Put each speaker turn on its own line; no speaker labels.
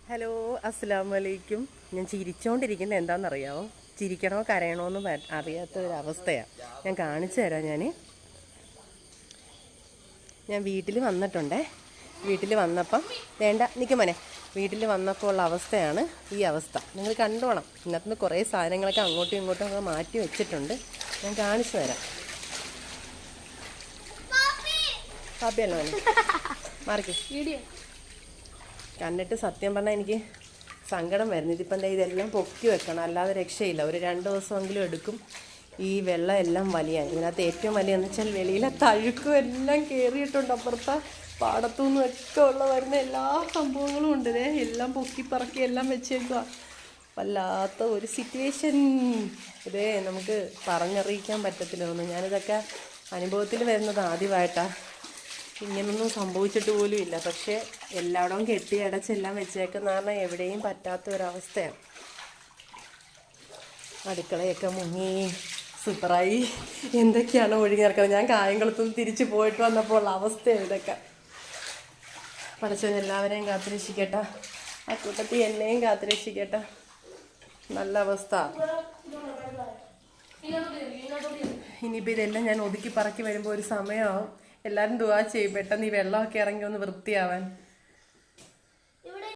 Hello, അസ്സലാമു അലൈക്കും. ഞാൻ ചിരിച്ചുകൊണ്ടിരിക്കുന്നത് എന്താണെന്നറിയാമോ? ചിരിക്കണോ കരയണോ എന്ന് അറിയാത്ത ഒരവസ്ഥയാണ്. ഞാൻ കാണിച്ചു തരാം. ഞാൻ വീട്ടിൽ വന്നിട്ടുണ്ടേ. വീട്ടിൽ വന്നപ്പം വേണ്ട നിൽക്കുമോനെ, വീട്ടിൽ വന്നപ്പോൾ ഉള്ള അവസ്ഥയാണ് ഈ അവസ്ഥ. നിങ്ങൾ കണ്ടോണം. ഇതിനകത്തുനിന്ന് കുറേ സാധനങ്ങളൊക്കെ അങ്ങോട്ടും ഇങ്ങോട്ടും ഒക്കെ മാറ്റി വെച്ചിട്ടുണ്ട്. ഞാൻ കാണിച്ചു തരാം. കാപ്പിയല്ലോ മോനെ, മാറിക്ക്. വീഡിയോ കണ്ടിട്ട് സത്യം പറഞ്ഞാൽ എനിക്ക് സങ്കടം വരുന്നു. ഇതിപ്പം എന്താ, ഇതെല്ലാം പൊക്കി വെക്കണം, അല്ലാതെ രക്ഷയില്ല. ഒരു 2 ദിവസമെങ്കിലും എടുക്കും ഈ വെള്ളം എല്ലാം വലിയാൻ. ഇതിനകത്ത് ഏറ്റവും വലിയെന്ന് വെച്ചാൽ വെളിയിലെ തഴുക്കും എല്ലാം കയറിയിട്ടുണ്ട്. അപ്പുറത്തെ പാടത്തുനിന്നും ഒക്കെ വരുന്ന എല്ലാ സംഭവങ്ങളും ഉണ്ട്. എല്ലാം പൊക്കി പറക്കി എല്ലാം വെച്ചേക്കുക. വല്ലാത്ത ഒരു സിറ്റുവേഷൻ. നമുക്ക് പറഞ്ഞറിയിക്കാൻ പറ്റത്തില്ല. ഞാനിതൊക്കെ അനുഭവത്തിൽ വരുന്നത് ആദ്യമായിട്ടാണ്. ഇങ്ങനൊന്നും സംഭവിച്ചിട്ട് പോലും ഇല്ല. പക്ഷേ എല്ലായിടവും കെട്ടി അടച്ചെല്ലാം വെച്ചേക്കുന്ന കാരണം എവിടെയും പറ്റാത്ത ഒരവസ്ഥയാണ്. അടുക്കളയൊക്കെ മുങ്ങി സൂപ്പറായി എന്തൊക്കെയാണ് ഒഴിഞ്ഞിറക്കുന്നത്. ഞാൻ കായംകുളത്തുനിന്ന് തിരിച്ചു പോയിട്ട് വന്നപ്പോൾ ഉള്ള അവസ്ഥയാണ് ഇതൊക്കെ. പഠിച്ചവൻ എല്ലാവരെയും കാത്തുരക്ഷിക്കട്ടെ, ആ കൂട്ടത്തിൽ എന്നെയും കാത്തുരക്ഷിക്കട്ടെ. നല്ല അവസ്ഥ. ഇനിയിപ്പോൾ ഇതെല്ലാം ഞാൻ ഒതുക്കി പറക്കി വരുമ്പോൾ ഒരു സമയമാവും. എല്ലാവരും ദുആ ചെയ്യും പെട്ടെന്ന് ഈ വെള്ളമൊക്കെ ഇറങ്ങി ഒന്ന് വൃത്തിയാവാൻ.